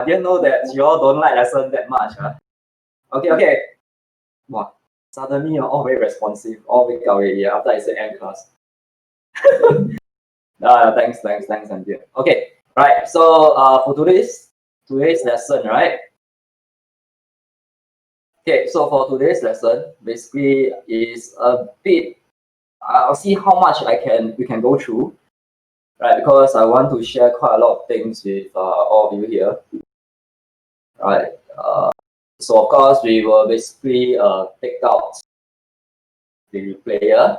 I didn't know that you all don't like lesson that much. Huh? Okay. Wow. Suddenly you're all very responsive. All wake up already after I said end class. Thanks, Andy. Okay, right. So for today's lesson, right? Okay, so for today's lesson, basically is a bit. I'll see how much we can go through, right? Because I want to share quite a lot of things with all of you here, right? So of course we will basically take out the player,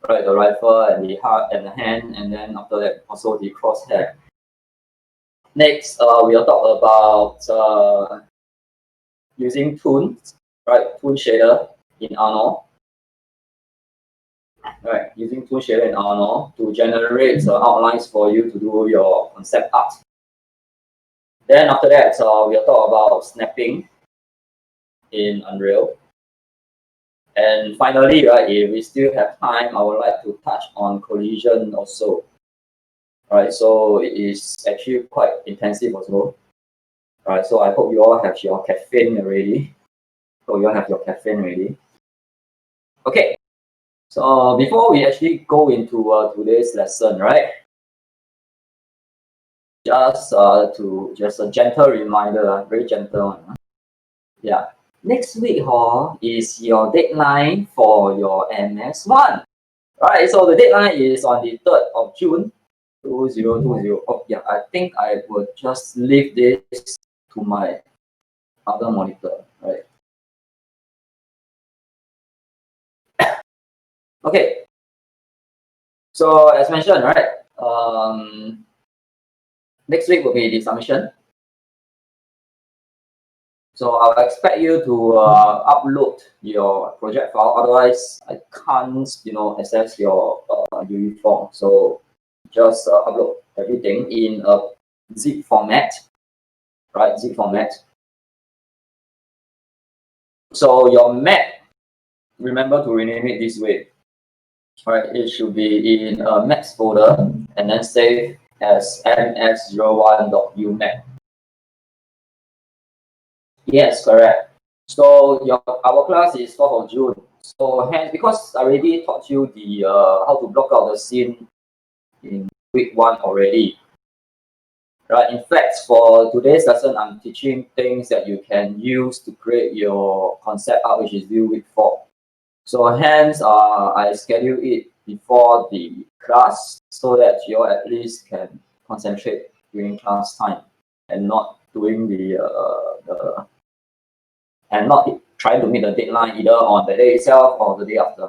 right? The rifle and the heart and the hand, and then after that also the crosshair. Next, we'll talk about using toons, right? Toon shader in Arnold. Right, using toon shader in Arnold to generate outlines for you to do your concept art. Then after that, we'll talk about snapping in Unreal. And finally, right, if we still have time, I would like to touch on collision also. Right, so it is actually quite intensive also. Right, so I hope you all have your caffeine ready. Okay, so before we actually go into today's lesson, right? Just a gentle reminder, very gentle one. Yeah, next week is your deadline for your MS1. Right, so the deadline is on the 3rd of June 2020. Oh yeah, I think I will just leave this to my other monitor, right? Okay. So as mentioned, right? Next week will be the submission. So I'll expect you to upload your project file. Otherwise, I can't, access your UE form. So just upload everything in a zip format, right? Zip format. So your map, remember to rename it this way. Right, it should be in a maps folder and then save as ms01.umap. Yes, correct. So our class is 4th of June. So hence, because I already taught you the how to block out the scene in week 1 already. Right. In fact, for today's lesson, I'm teaching things that you can use to create your concept art, which is due week 4. So hence, I schedule it before the class so that you all at least can concentrate during class time and not doing and not trying to meet the deadline either on the day itself or the day after.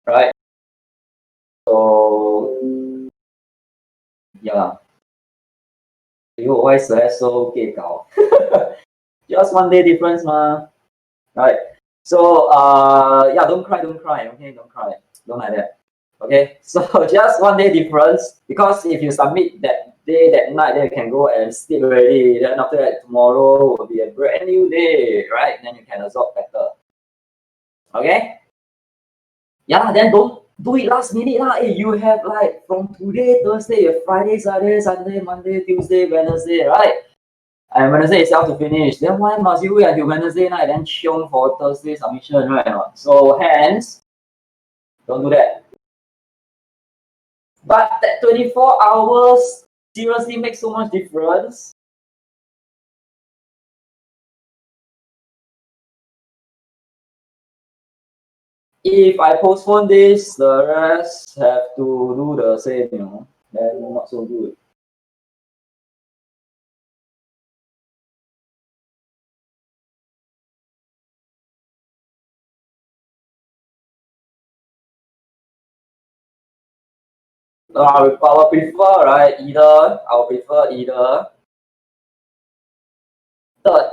Right? So yeah. You always so gay gao. Just one day difference, ma. Right? So yeah, don't cry, okay? Don't cry. Don't like that. Okay, so just one day difference, because if you submit that day, that night, then you can go and sleep already. Then after that, tomorrow will be a brand new day, right? Then you can absorb better. Okay? Yeah, then don't do it last minute. Hey, you have like from today, Thursday, you have Friday, Saturday, Sunday, Monday, Tuesday, Wednesday, right? And Wednesday itself to finish. Then why must you wait until Wednesday night then chiong for Thursday submission, right? So hence, don't do that. But that 24 hours seriously makes so much difference. If I postpone this, the rest have to do the same, then not so good. I will prefer, right? I'll prefer either 3rd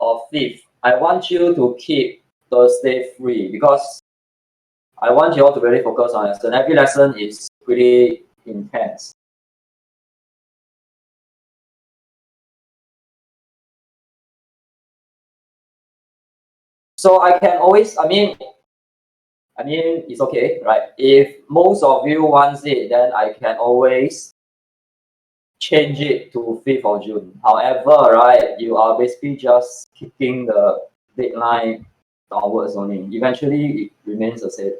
or 5th. I want you to keep Thursday free because I want you all to really focus on lesson. Every lesson is pretty intense. So I can always, I mean, it's okay, right? If most of you wants it, then I can always change it to 5th of June. However, right, you are basically just kicking the deadline downwards only. Eventually, it remains the same.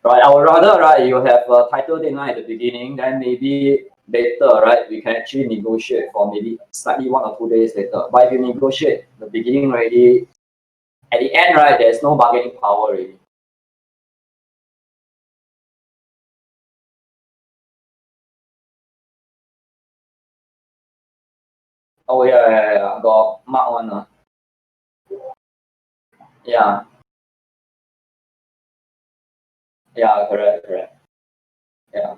Right, I would rather, right, you have a title deadline at the beginning, then maybe later, right, we can actually negotiate for maybe slightly 1 or 2 days later. But if you negotiate the beginning already, at the end, right, there's no bargaining power already. Oh yeah, got mark one. Yeah, yeah, correct. Yeah.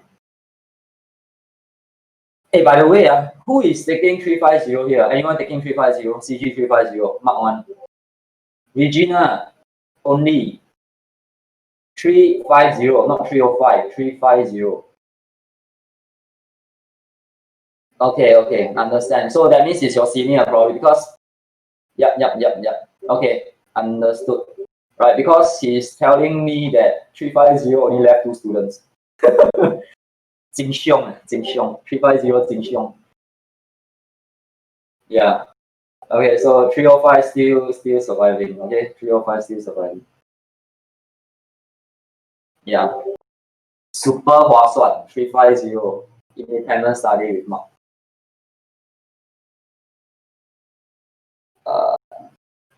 Hey, by the way, who is taking 350 here? Anyone taking 350? CG350, mark one. Regina, only 350, not 305, 350. Okay, understand. So that means it's your senior probably because, yep. Okay, understood. Right, because he's telling me that 350 only left 2 students. 真凶, 350真凶. Yeah. Okay, so 305 still surviving. Okay, 305 still surviving. Yeah. Super 划算 350 independent study with mark.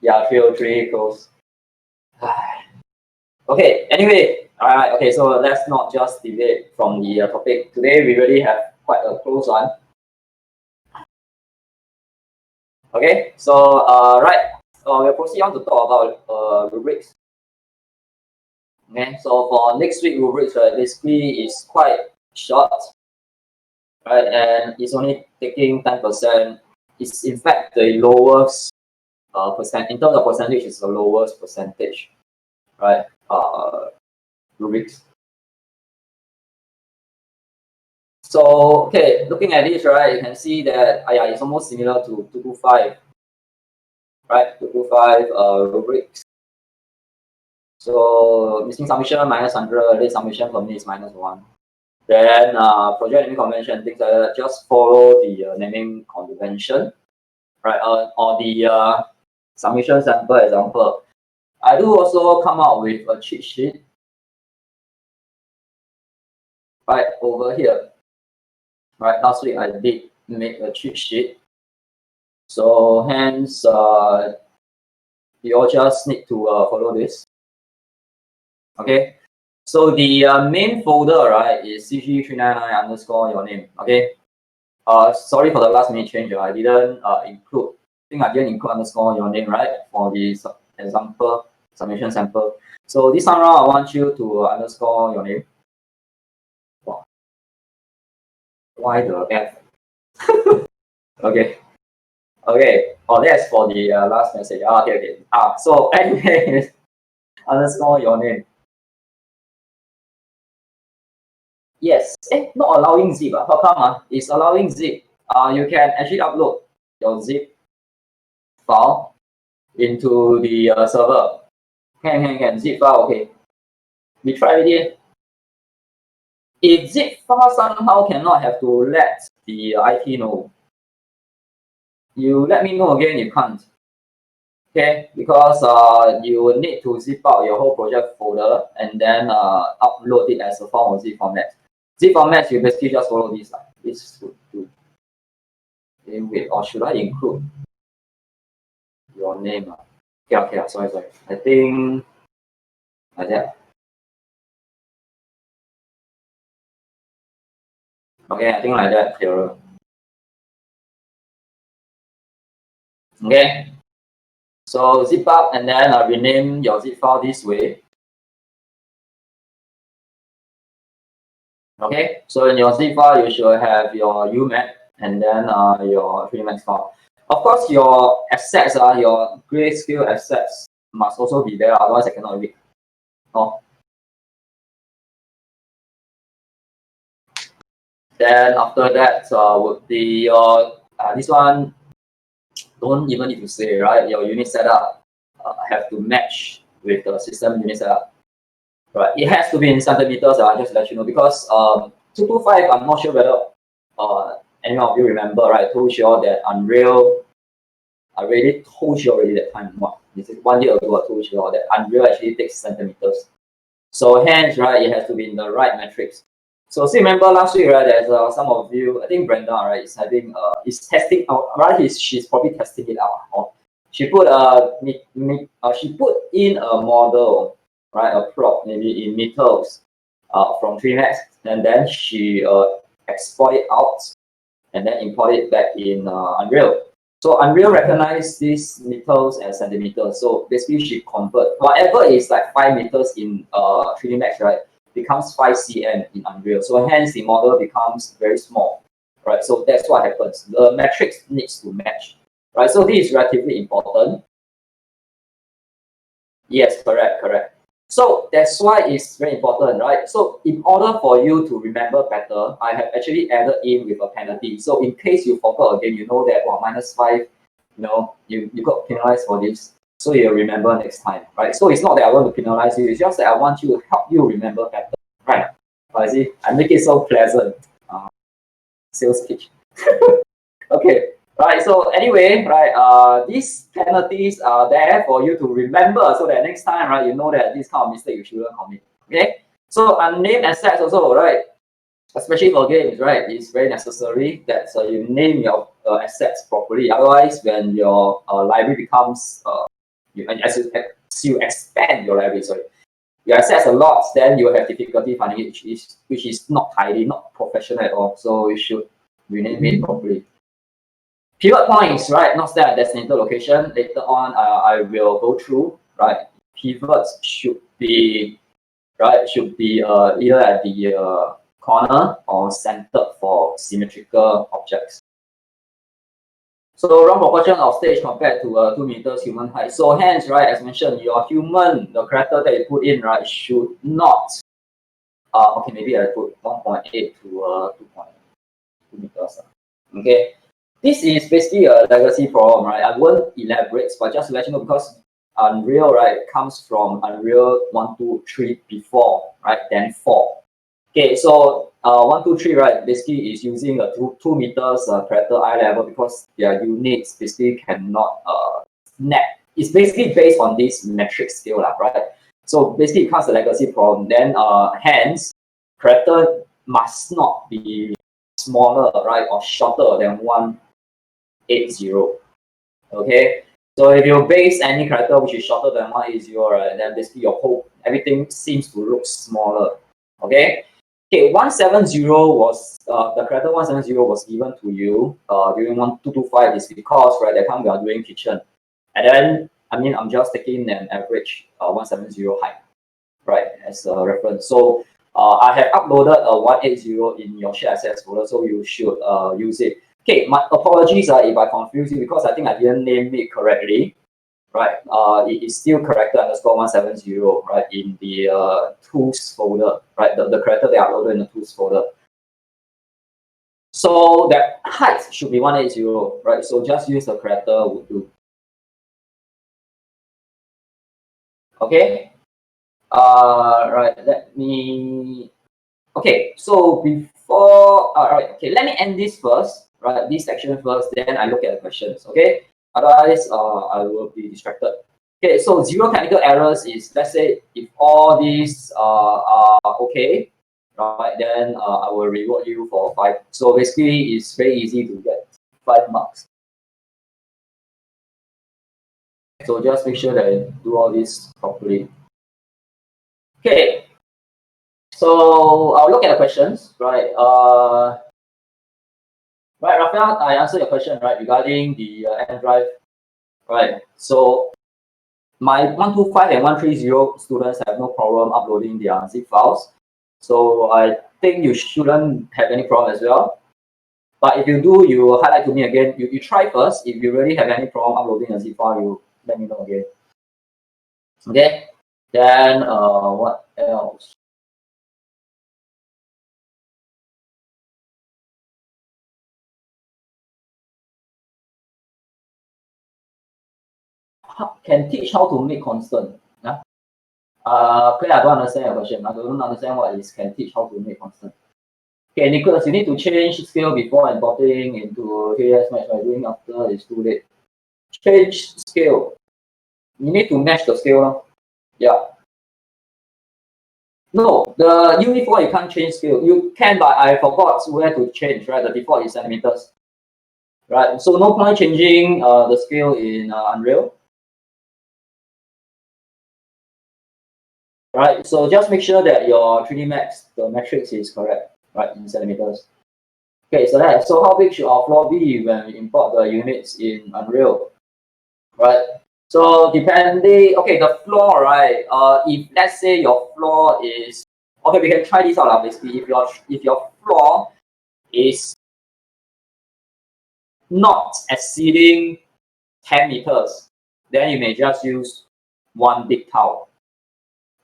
Yeah, 303 close. Okay, anyway, alright, okay, so let's not just deviate from the topic. Today we really have quite a close one. Okay, so we'll proceed on to talk about rubrics. Okay, so for next week rubrics, right, basically is quite short, right, and it's only taking 10%. It's in fact the lowest percent in terms of percentage. It's the lowest percentage, right? Rubrics. So okay, looking at this, right, you can see that yeah, it's almost similar to 225, right? 225 rubrics. So missing submission -100, late submission for me is -1. Then project naming convention, things like that, just follow the naming convention, right? Or the submission sample example. I do also come out with a cheat sheet, right, over here. Right, last week I did make a cheat sheet. So hence, you all just need to follow this. Okay. So the main folder, right, is CG399 underscore your name. Okay. Sorry for the last minute change. I didn't include. I think I didn't include underscore your name, right, for the example submission sample. So this time around, I want you to underscore your name. Why the F? Okay. Oh, that's for the last message. Okay. So anyway, underscore your name. Yes. Not allowing zip. How come? It's allowing zip. You can actually upload your zip file into the server. Can. Zip file, okay. We try it. If zip file somehow cannot have to let the IT know, you let me know again, you can't. Okay, because you will need to zip out your whole project folder and then upload it as a form of zip format. Zip format, you basically just follow this. This should do. Okay, wait, or should I include your name? Okay, sorry. I think like that. Okay, I think like that clearer. Okay, so zip up and then rename your zip file this way. Okay, so in your zip file, you should have your UMAP and then your 3max file. Of course, your assets, your grayscale assets must also be there, otherwise I cannot read. Oh. Then after that would be your, this one, don't even need to say, right? Your unit setup have to match with the system unit setup. Right, it has to be in centimeters, I'll just let you know, because 225, I'm not sure whether any of you remember, right? I told you all that Unreal, I already told you already that time, what, this is 1 year ago, I told you all that Unreal actually takes centimeters. So hence, right, it has to be in the right metrics. So see, remember last week, right, there's some of you, I think Brenda, right, is having, is testing out, right, she's probably testing it out. She put she put in a model, right, a prop, maybe in meters, from 3Max, and then she export it out, and then import it back in Unreal. So Unreal recognizes these meters as centimeters. So basically, she convert whatever is like 5 meters in 3D Max, right, becomes 5 cm in Unreal. So hence the model becomes very small, right? So that's what happens. The metrics needs to match, right? So this is relatively important. Yes, correct. So that's why it's very important, right? So in order for you to remember better, I have actually added in with a penalty. So in case you forgot again, you know that -5, you got penalized for this. So you'll remember next time, right? So it's not that I want to penalize you, it's just that I want you to help you remember better, right? I see, I make it so pleasant. Sales pitch. Okay. Right, so anyway, right, these penalties are there for you to remember so that next time, right, you know that this kind of mistake you shouldn't commit. Okay, so unnamed assets also, right, especially for games, right, it's very necessary that you name your assets properly. Otherwise, when your library becomes, as you expand your library, sorry, your assets a lot, then you have difficulty finding it, which is not tidy, not professional at all. So you should rename it properly. Pivot points, right? Not set at designated location. Later on, I will go through, right? Pivots should be, right? Should be either at the corner or centered for symmetrical objects. So wrong proportion of stage compared to 2 meters human height. So hence, right, as mentioned, your human, the character that you put in, right, should not. Okay, maybe I put 1.8 to 2.2 meters. Okay. This is basically a legacy problem, right? I won't elaborate, but just to let you know, because Unreal, right, comes from Unreal 1, 2, 3 before, right, then 4. Okay, so 1, 2, 3, right, basically is using a 2 meters character eye level because their units basically cannot snap. It's basically based on this metric scale, right? So basically it becomes a legacy problem. Then hence, character must not be smaller, right, or shorter than 180. Okay, so if you base any character which is shorter than 180, right, then basically your whole everything seems to look smaller. Okay, 170 was the character 170 was given to you during 1225 is because, right, that time we are doing kitchen, and then I mean I'm just taking an average 170 height, right, as a reference. So I have uploaded a 180 in your shared assets folder, so you should use it. Okay, my apologies if I confuse you because I think I didn't name it correctly, right? It is still character underscore 170, right, in the tools folder, right? The character they uploaded in the tools folder. So that height should be 180, right? So just use the character would do. Okay. Right. Let me. Okay. So before, right. Okay. Let me end this first. Right. This section first. Then I look at the questions. Okay. Otherwise, I will be distracted. Okay. So zero technical errors is, let's say if all these are okay, right? Then I will reward you for 5. So basically, it's very easy to get 5 marks. So just make sure that you do all this properly. Okay. So I'll look at the questions, right? Right, Raphael, I answered your question, right, regarding the M drive, right? So my 125 and 130 students have no problem uploading their zip files. So I think you shouldn't have any problem as well. But if you do, you highlight to me again. You try first. If you really have any problem uploading a zip file, you let me know again. Okay. Then what else? Can teach how to make constant. Yeah? Claire, I don't understand your question. I don't understand what is can teach how to make constant. Okay, Nicholas, you need to change scale before importing into 3ds Max. By doing after, it's too late. Change scale. You need to match the scale. Yeah. No, the UE4 you can't change scale. You can, but I forgot where to change, right? The default is centimeters. Right, so no point changing the scale in Unreal. Right, so just make sure that your 3D Max, the matrix is correct, right, in centimeters. Okay, so how big should our floor be when we import the units in Unreal? Right, so depending, okay, the floor, right, if let's say your floor is, okay, we can try this out basically. If your floor is not exceeding 10 meters, then you may just use one big tile.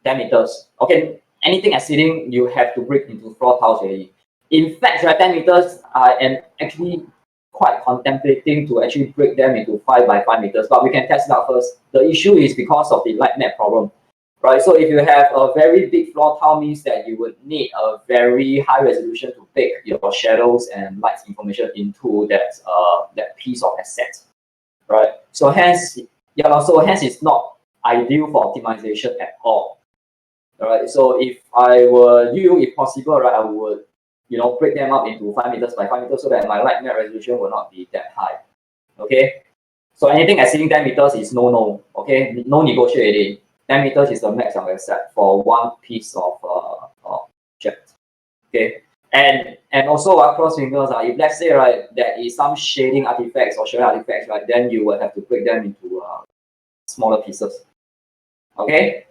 10 meters. Okay, anything exceeding, you have to break into floor tiles already. In fact, right, 10 meters, I am actually quite contemplating to actually break them into 5 by 5 meters, but we can test it out first. The issue is because of the light net problem, right? So if you have a very big floor tile, means that you would need a very high resolution to take your shadows and lights information into that piece of asset, right? So hence, hence it's not ideal for optimization at all. Alright, so if I were you, if possible, right, I would, break them up into 5 meters by 5 meters so that my light net resolution will not be that high. Okay, so anything exceeding 10 meters is no. Okay, no negotiating. 10 meters is the max I'm going to set for one piece of object. Okay, and also cross fingers. If let's say, right, there is some shading artifacts or shadow artifacts, right, then you will have to break them into smaller pieces. Okay.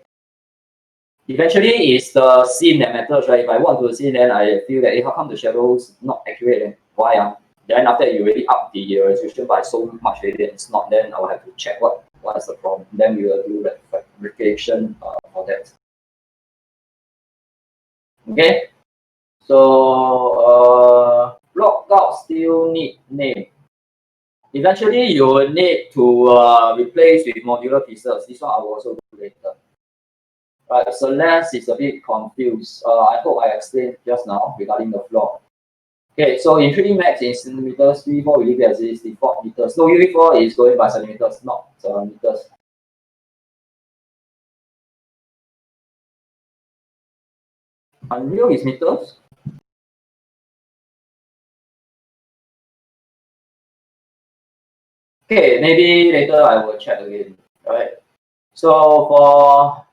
Eventually, it's the scene that matters, right? If I want to see, then I feel that, how come the shadows not accurate? Then why? Then after you already up the resolution by so much already, it's not. Then I will have to check what is the problem. Then we will do rectification for that. Okay. So Blockout still need name. Eventually, you will need to replace with modular pieces. This one I will also do later. Right, Celeste is a bit confused. I hope I explained just now regarding the floor. Okay, so in 3D Max in centimeters, UE4 we leave it as is default meters. So UE4 is going by centimeters, not meters. Unreal is meters. Okay, maybe later I will check again. Right. So for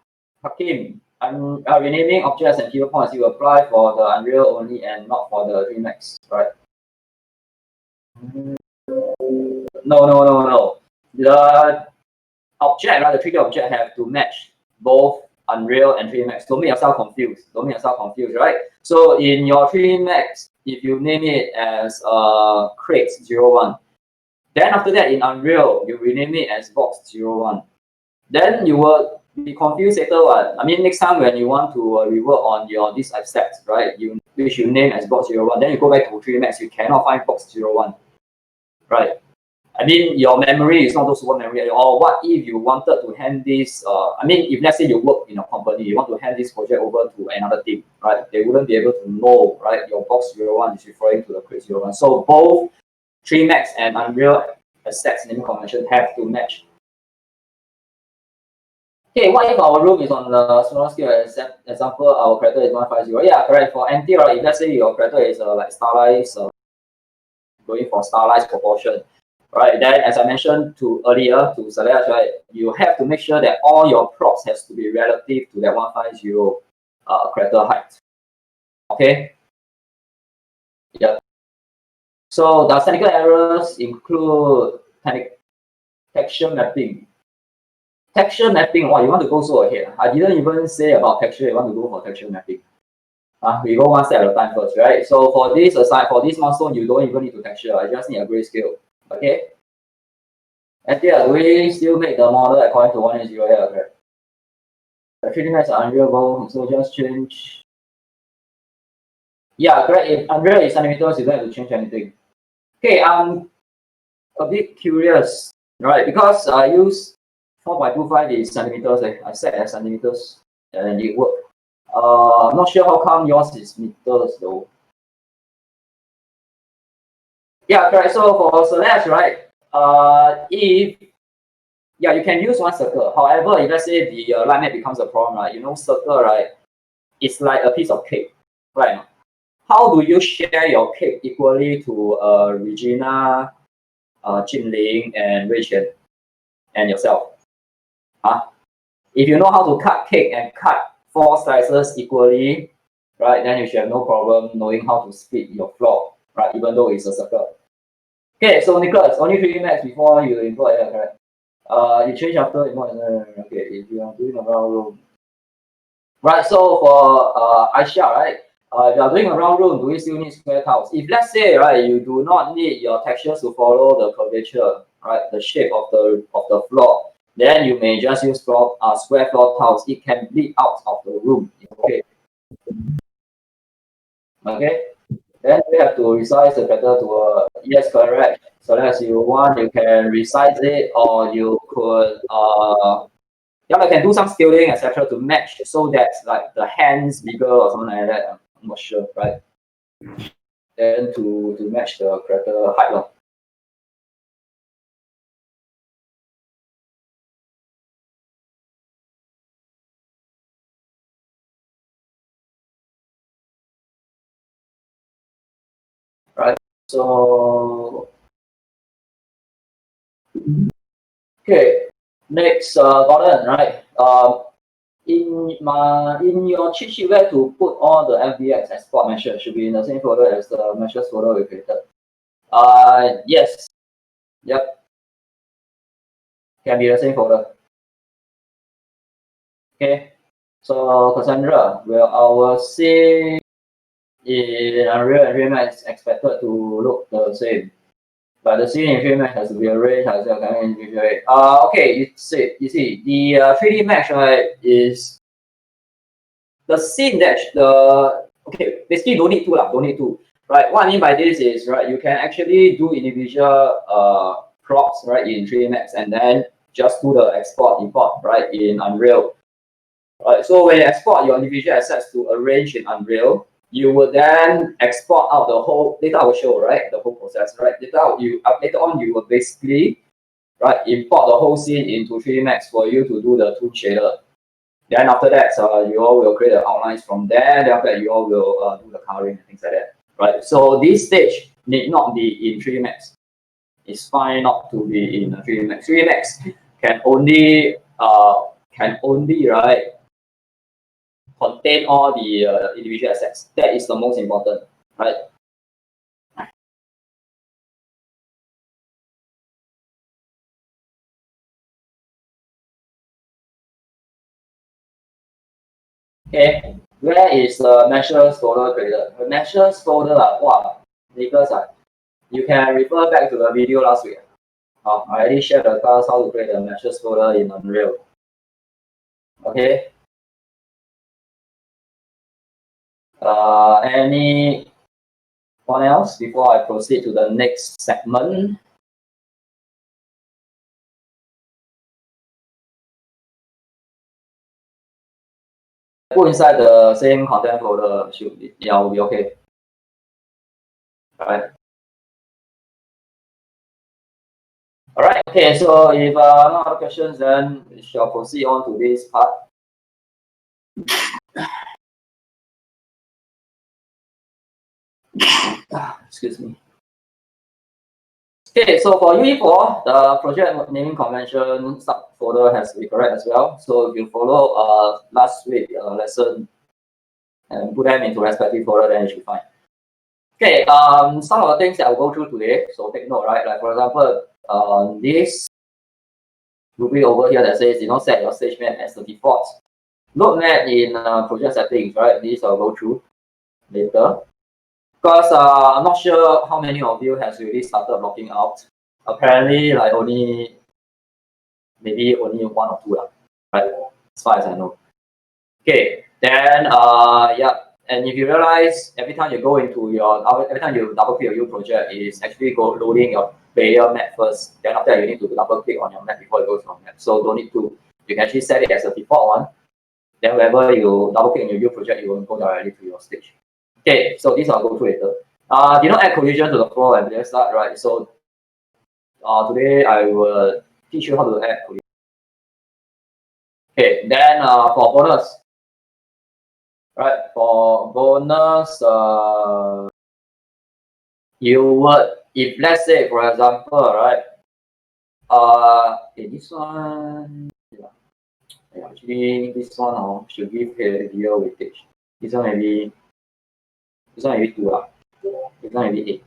Hakim, I'm renaming objects and keyword points. You apply for the Unreal only and not for the 3D Max, right? No. The object, right, the 3D object have to match both Unreal and 3D Max. Don't make yourself confused. Right? So in your 3D Max, if you name it as crate01, then after that in Unreal, you rename it as box01. Then you will be confused later on. I mean, next time when you want to rework on your this assets, right, which you name as box01, then you go back to 3D Max, you cannot find box01, right? I mean, your memory is not those super memory. Or what if you wanted to hand this? I mean, if let's say you work in a company, you want to hand this project over to another team, right? They wouldn't be able to know, right? Your box01 is referring to the crate01. So both 3D Max and Unreal assets naming convention have to match. Okay, what if our room is on the smaller scale? Example, our character is 150. Yeah, correct. For NT, right? If let's say your character is like stylized, going for stylized proportion, right? Then, as I mentioned earlier to Celeste, right, you have to make sure that all your props has to be relative to that 150 character height. Okay. Yeah. So does technical errors include texture mapping? Texture mapping, you want to go so ahead. I didn't even say about texture, you want to go for texture mapping. We go one step at a time first, right? So for this milestone, you don't even need to texture. I just need a grayscale. Okay. And yeah, we still make the model according to 180. Yeah, correct. The 3D Max are unreal, so just change. Yeah, correct. If Unreal is centimeters, you don't have to change anything. Okay, I'm a bit curious, right? Because I use 4.25 is centimeters. I set as centimeters, and it worked. I'm not sure how come yours is meters though. Yeah, correct. So for slash, right? If you can use one circle. However, if let's say the line map becomes a problem, right? You know, circle, right? It's like a piece of cake, right? How do you share your cake equally to Regina, Jinling, and Rachel, and yourself? Huh? If you know how to cut cake and cut 4 slices equally, right, then you should have no problem knowing how to split your floor, right, even though it's a circle. Okay, so Nicholas, only 3 max before you import, yeah, correct. You change after import, okay, if you are doing a round room. Right, so for Aisha, right, if you are doing a round room, do you still need square tiles? If let's say, right, you do not need your textures to follow the curvature, right, the shape of the floor, then you may just use square floor tiles. It can bleed out of the room. Okay. Okay. Then we have to resize the pattern to yes, correct. So as you want, you can resize it, or you could I can do some scaling, etc. to match so that like the hands bigger or something like that. I'm not sure, right? Then to match the character height. Right. So okay. Next, Gordon, right? In your cheat sheet, where to put all the FBX export measures should be in the same folder as the measures folder we created. Yes. Yep. Can be the same folder. Okay. So Cassandra, will our scene in Unreal and Remax expected to look the same? But the scene in 3D Max has to be arranged as a kind of individual. Okay, you see, the 3D Max, right, is the scene that okay, basically don't need to, right? What I mean by this is, right, you can actually do individual props, right, in 3D Max, and then just do the export import, right, in Unreal. Right, so when you export your individual assets to arrange in Unreal, you would then export out the whole data will show, right, the whole process, right? Later on you will basically, right, import the whole scene into 3D Max for you to do the tool shader. Then after that, you all will create the outlines from there. Then after that, you all will do the coloring and things like that, right? So this stage need not be in 3D Max. It's fine not to be in 3D Max. 3D Max can only right, contain all the individual assets. That is the most important, right? Okay, where is the measures folder created? The measures folder, wow, Nicholas, you can refer back to the video last week. I already shared the class how to create the measures folder in Unreal. Okay. Anyone else before I proceed to the next segment? Put inside the same content folder should be, will be okay. All right. All right. Okay. So if no other questions, then we shall proceed on to this part. Excuse me. Okay, so for UE4, the project naming convention subfolder has to be correct as well. So if you follow last week lesson and put them into respective folder, then it should be fine. Okay, some of the things that I'll go through today, so take note, right? Like for example, this ruby over here that says, set your stage map as the default. Load map in project settings, right? This I'll go through later. Because I'm not sure how many of you has really started blocking out. Apparently, like maybe only 1 or 2, right? As far as I know. Okay, then and if you realize every time you go into every time you double click your U project, is actually loading your player map first. Then after that, you need to double click on your map before it goes to your map. So don't need to. You can actually set it as a default one. Then whenever you double click on your U project, you will go directly to your stage. Okay, so this I'll go through later. Did not add collision to the floor and let's start, right? So today I will teach you how to add collision. Okay, then for bonus, right? For bonus, you would, if let's say for example, right? Okay, this one, yeah, actually this one should give heavier weightage. This one maybe 2 lah. This one maybe 8.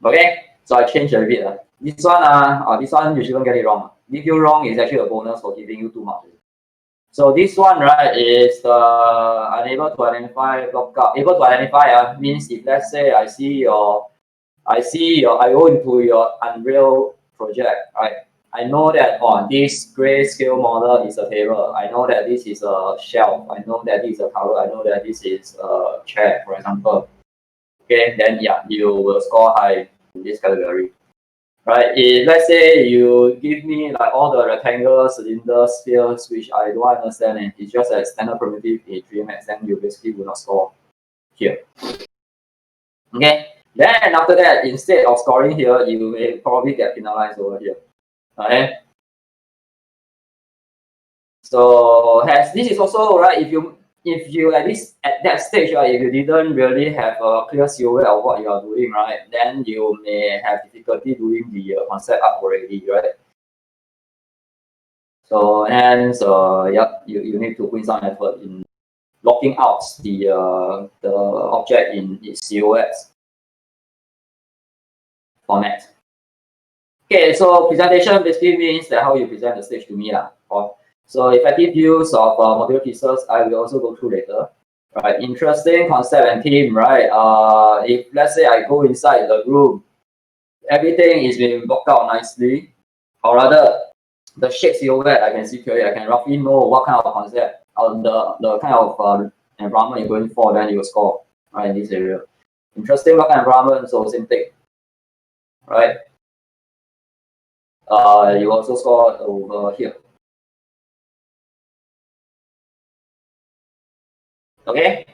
Okay, so I changed a bit. This one you shouldn't get it wrong. If you wrong, is actually a bonus for giving you too much. So this one, right, is unable to identify blockout. Able to identify means if let's say I go into your Unreal project, right? I know that this grayscale model is a table. I know that this is a shelf. I know that this is a cover. I know that this is a chair, for example. Okay, then yeah, you will score high in this category. Right, if let's say you give me like all the rectangles, cylinders, spheres, which I don't understand, and it's just a standard primitive in 3D Max, then you basically will not score here. Okay, then after that, instead of scoring here, you may probably get penalized over here. Okay. So this is also right. If you at that stage, right, if you didn't really have a clear silhouette of what you are doing, right, then you may have difficulty doing the concept up already, right? So hence, you need to put some effort in blocking out the object in its silhouettes format. Okay, so presentation basically means that how you present the stage to me lah. So effective use of module pieces, I will also go through later. Right, interesting concept and theme, right? If let's say I go inside the room, everything is being blocked out nicely, or rather, the shape silhouette I can see clearly. I can roughly know what kind of concept or the kind of environment you're going for. Then you will score right in this area. Interesting block environment, so same thing, right? You also score over here. Okay.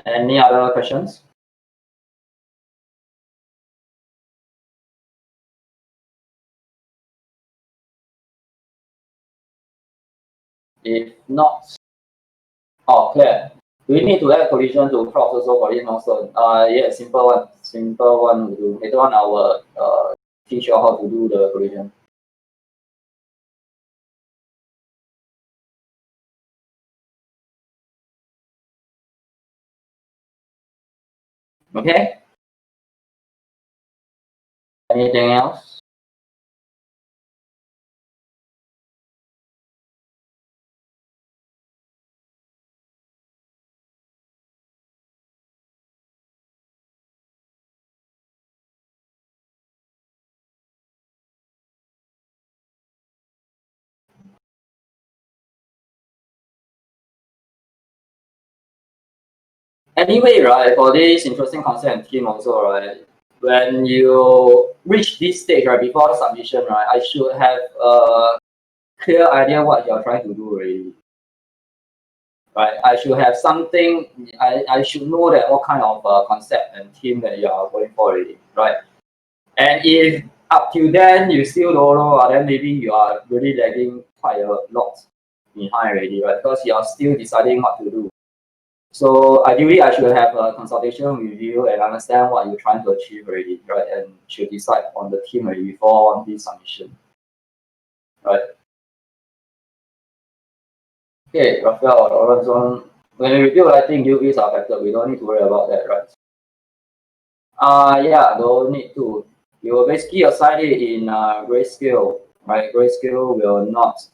Any other questions? If not, clear. Do we need to add collision to props also for this milestone? Yeah, simple one. Simple one will do. Later on, I will teach you how to do the collision. Okay. Anything else? Anyway, right, for this interesting concept and theme also, right, when you reach this stage, right, before submission, right, I should have a clear idea what you're trying to do already. Right, I should have something, I should know that what kind of concept and theme that you are going for already, right? And if up till then you still don't know, then maybe you are really lagging quite a lot behind already, right? Because you are still deciding what to do. So ideally, I should have a consultation with you and understand what you're trying to achieve already, right? And should decide on the team already before this submission, right? Okay, Raphael, Lawrence, when we review lighting, UVs are affected. We don't need to worry about that, right? Yeah, don't need to. You will basically assign it in grayscale, right? Grayscale will not.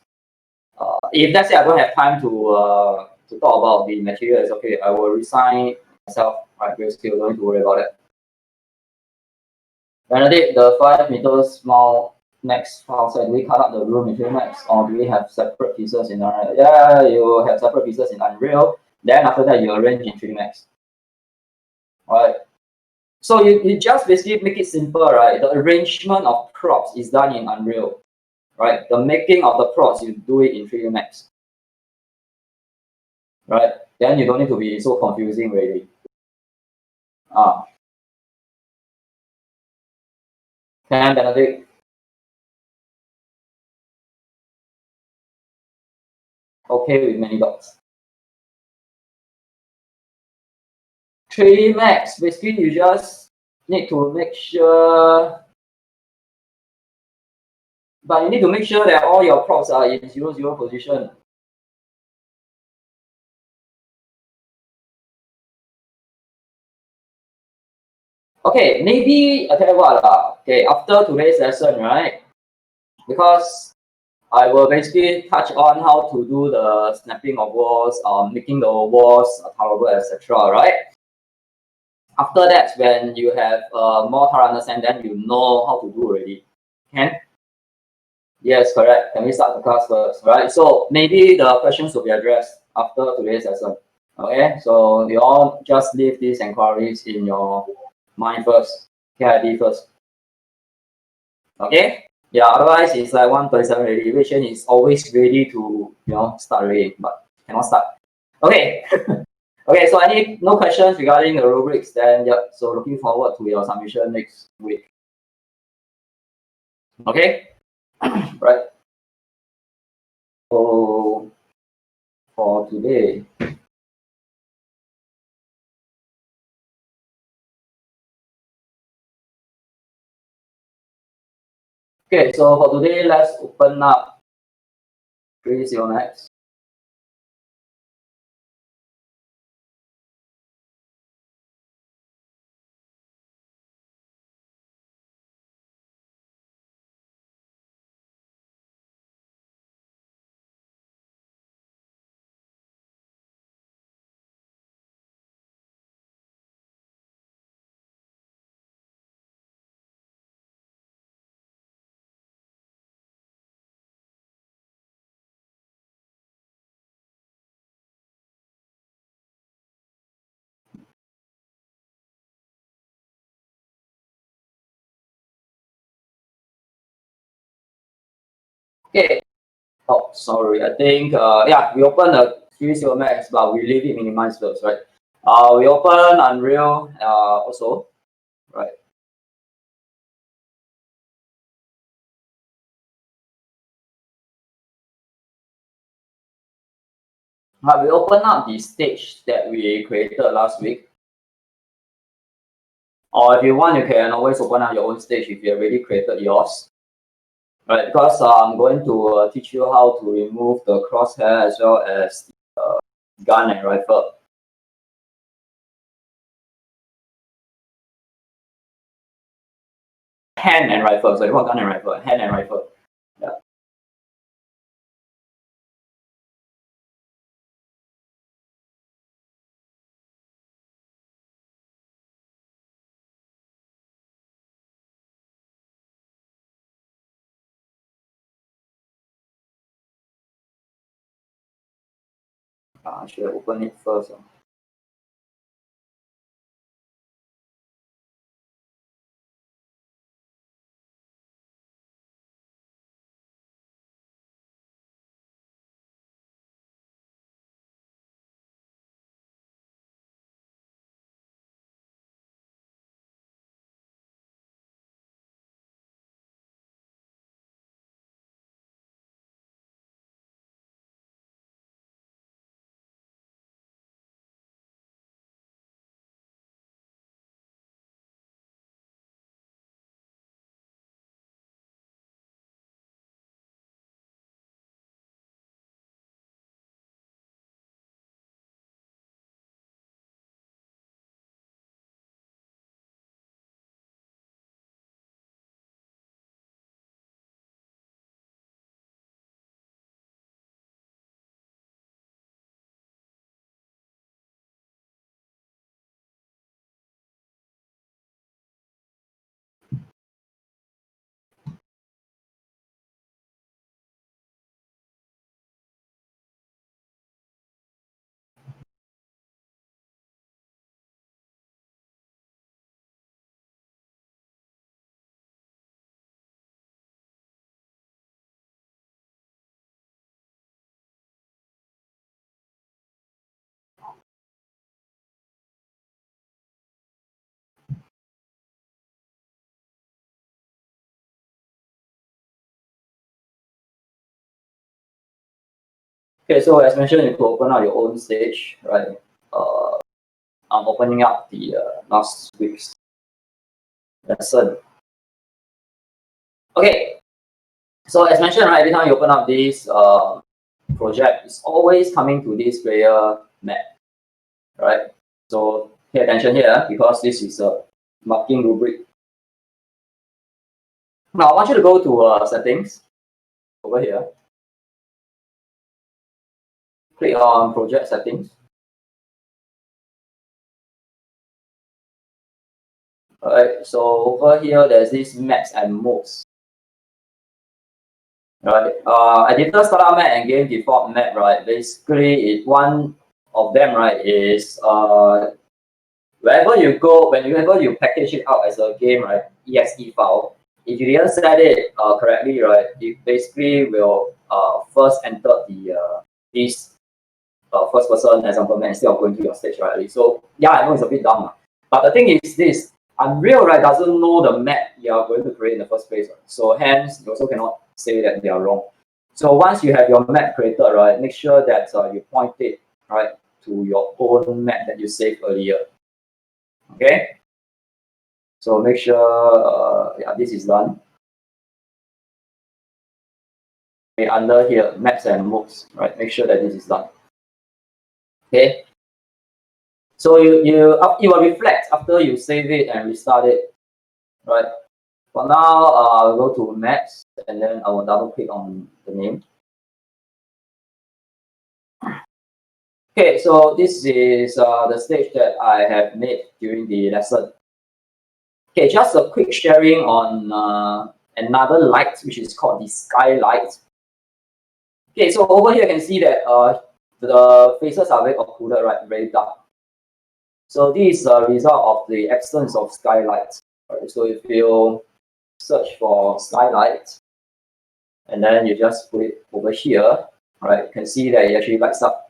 If let's say I don't have time to talk about the material, it's okay. I will resign myself, right? Grayscale, don't need to worry about it. Benedict, the 5 meters small max file set, do we cut up the room in 3D Max or do we have separate pieces in Unreal? Yeah, you have separate pieces in Unreal. Then after that, you arrange in 3D Max. Right. So you just basically make it simple, right? The arrangement of props is done in Unreal, right? The making of the props, you do it in 3D Max, right? then you don't need to be so confusing really. Can Benedict? Okay with many dots. 3 max, basically you just need to make sure, but you need to make sure that all your props are in 0, 0 position. Okay, maybe I tell you what, okay, after today's lesson, right? Because I will basically touch on how to do the snapping of walls, making the walls tolerable, etc. Right? After that, when you have more thorough understanding, then you know how to do already. Can? Yes, correct. Can we start the class first? Right. So maybe the questions will be addressed after today's lesson. Okay. So you all just leave these inquiries in your mind first. KID first. Okay. Yeah. Otherwise, it's like 1:37 already. Which is always ready to start already, but cannot start. Okay. Okay. So no questions regarding the rubrics? Then yep. So looking forward to your submission next week. Okay. Right. So for today. Okay, so for today, let's open up 30 max. Okay. Oh, sorry. I think yeah, we open the 30 max, but we leave it minimized first, right? We open Unreal also, right? But we open up the stage that we created last week. Or if you want, you can always open up your own stage if you already created yours. Right, because I'm going to teach you how to remove the crosshair as well as the gun and rifle. Hand and rifle, sorry, not gun and rifle, hand and rifle. Yeah. I should open it first. Okay, so as mentioned, you could open up your own stage, right? I'm opening up the last week's lesson. Okay, so as mentioned, right, every time you open up this project, it's always coming to this player map, right? So pay attention here because this is a marking rubric. Now I want you to go to settings over here. Click on project settings. Alright, so over here there's this maps and modes. Right, editor startup map and game default map, right? Basically, one of them, right, is wherever you go, whenever you package it out as a game, right, exe file, if you didn't set it correctly, right, it basically will first enter the this first person example map instead of going to your stage, right? So yeah, I know it's a bit dumb, but the thing is this: Unreal, right, doesn't know the map you are going to create in the first place, right? So hence you also cannot say that they are wrong. So once you have your map created, right, make sure that you point it right to your own map that you saved earlier. Okay. So make sure yeah, this is done. Okay, under here, maps and modes, right? Make sure that this is done. Okay. So it will reflect after you save it and restart it, right? For now, I'll go to maps and then I will double click on the name. Okay, so this is the stage that I have made during the lesson. Okay, just a quick sharing on another light, which is called the skylight. Okay, so over here you can see that the faces are very occluded, right? Very dark. So this is a result of the absence of skylight. Right? So if you search for skylight, and then you just put it over here, right? You can see that it actually lights up.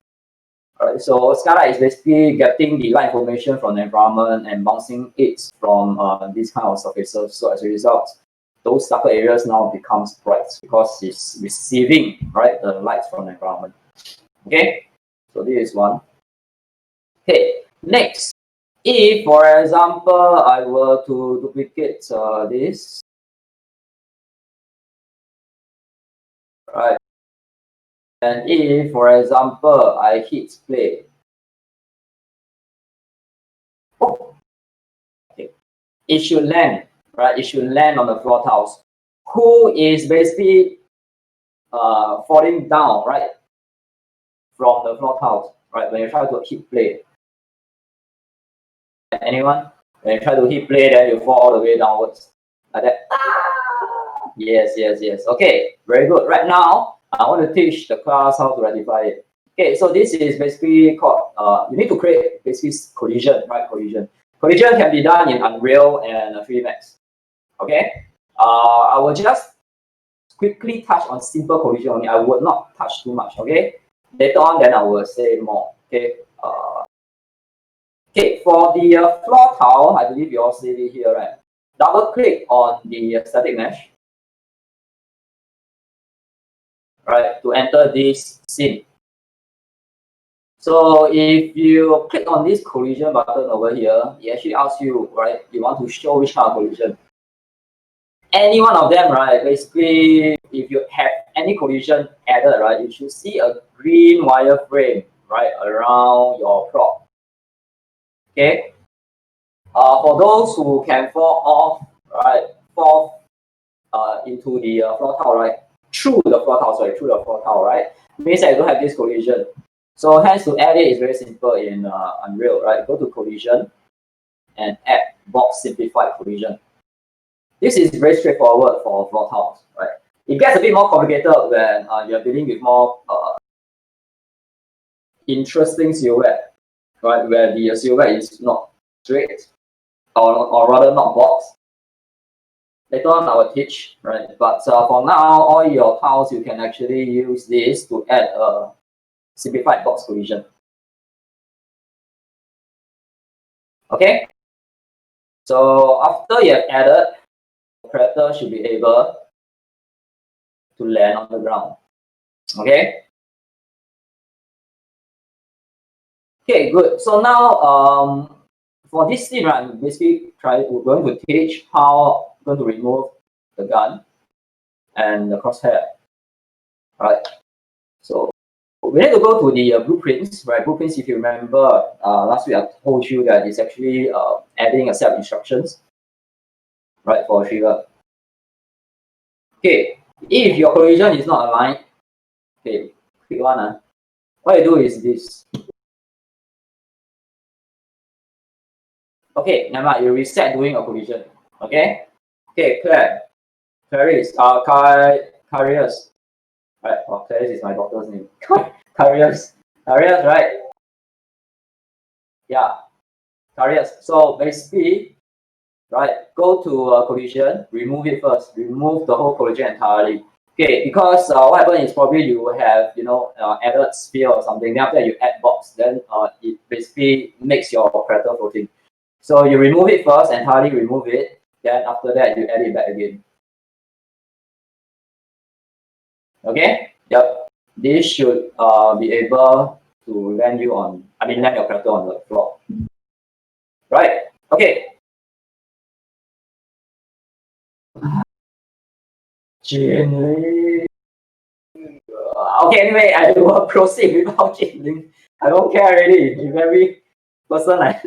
Alright, so skylight is basically getting the light information from the environment and bouncing it from these kind of surfaces. So as a result, those darker areas now becomes bright because it's receiving right the light from the environment. Okay, so this is one. Okay, next, if for example I were to duplicate this, right, and if for example I hit play, oh, okay, it should land, right? It should land on the floor tiles. Who is basically falling down, right, from the floor tiles, right? When you try to hit play, anyone? When you try to hit play, then you fall all the way downwards, like that. Ah! Yes, yes, yes. Okay, very good. Right now, I want to teach the class how to rectify it. Okay, so this is basically called, you need to create basically collision, right? Collision. Collision can be done in Unreal and 3D Max. Okay, I will just quickly touch on simple collision only. I would not touch too much. Okay, later on, then I will say more. Okay. Okay, for the floor tile, I believe you all see it here, right? Double click on the static mesh, right, to enter this scene. So if you click on this collision button over here, it actually asks you, right, you want to show which kind of collision. Any one of them, right, basically, if you have any collision added, right, you should see a green wireframe, right, around your prop. Okay. For those who can fall off, right, fall into the floor tile, right, through the floor tile, right, means that you don't have this collision. So hence to add it is very simple in Unreal, right? Go to collision and add box simplified collision. This is very straightforward for floor tiles, right? It gets a bit more complicated when you're dealing with more interesting silhouette, right? Where the silhouette is not straight, or rather not box. Later on I will teach, right? But for now, all your tiles, you can actually use this to add a simplified box collision. Okay? So after you have added, the character should be able to land on the ground. Okay? Okay, good. So now for this scene, right, I'm basically we're going to teach how we're going to remove the gun and the crosshair. Right. So we need to go to the blueprints, right? Blueprints, if you remember, last week I told you that it's actually adding a set of instructions, right, for a trigger. Okay, if your collision is not aligned, okay, quick one. What you do is this. Okay, never mind, you reset doing a collision. Okay? Okay, Clarice, Carius. Right, oh, Clarice is my daughter's name. Carius, right? Yeah, Carius. So basically, right, go to collision, remove it first, remove the whole collision entirely. Okay, because what happens is probably you will have, added sphere or something, then after that you add box, then it basically makes your character floating. So you remove it first, entirely remove it, then after that you add it back again. Okay, yep, this should be able to land your character on the floor. Right, okay. Okay, anyway, I will proceed without changing. I don't care already. If every person like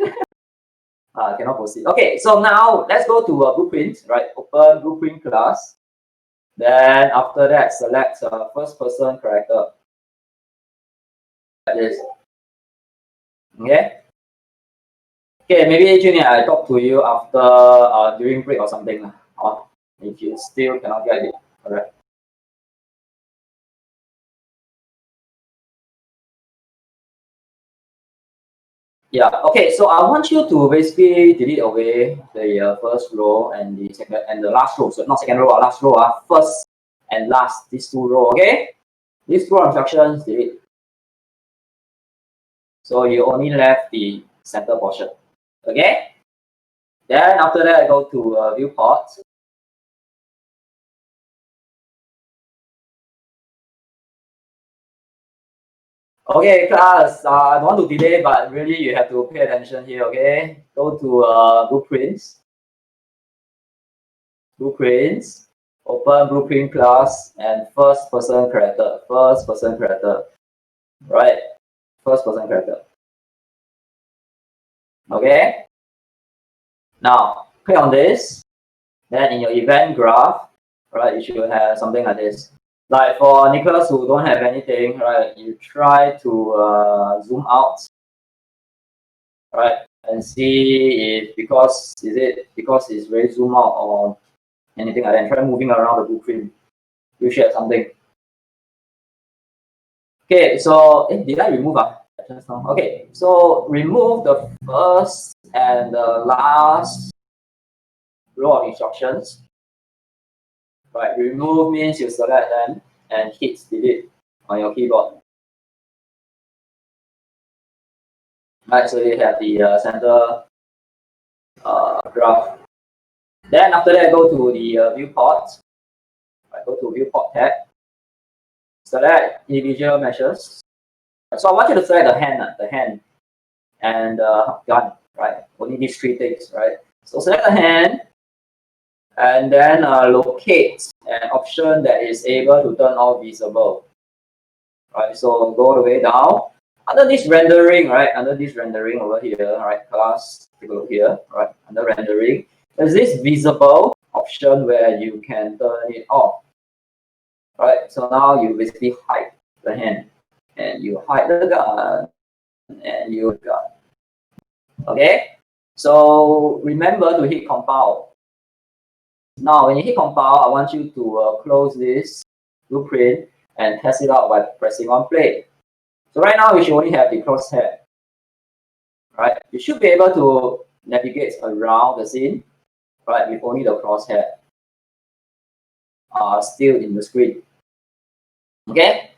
cannot proceed. Okay, so now let's go to blueprint, right? Open blueprint class. Then after that, select first person character. Like this. Okay. Okay, maybe Junior, I talk to you after during break or something. Or if you still cannot get it. Alright. Yeah, okay, so I want you to basically delete away the first row and the second and the last row. So not second row, last row, first and last, these two row, okay? These two instructions, delete. So you only left the center portion, okay? Then after that, I go to viewport. Okay, class, I don't want to delay, but really you have to pay attention here, okay? Go to blueprints. Blueprints, open blueprint class, and first person character, right? First person character. Okay? Now, click on this. Then in your event graph, right, you should have something like this. Like for Nicholas who don't have anything, right, you try to zoom out, right, and see if because it's very zoom out or anything like that. And try moving around the blueprint. You should have something. Okay, so did I remove just now? Okay, so remove the first and the last row of instructions. Right, remove means you select them and hit delete on your keyboard. Right, so you have the center graph. Then after that, go to the viewport. Right, go to viewport tab. Select individual measures. So I want you to select the hand, and gun. Right, only these three things. Right. So select the hand, and then locate an option that is able to turn off visible. Right. So go all the way down. Under this rendering, right? Under this rendering over here, right? Class, take a look here, right? Under rendering, there's this visible option where you can turn it off. Right? So now you basically hide the hand, and you hide the gun, and you gun. Okay? So remember to hit compile. Now, when you hit compile, I want you to close this blueprint and test it out by pressing on play. So right now, we should only have the crosshair. Right? You should be able to navigate around the scene, right, with only the crosshair still in the screen. Okay?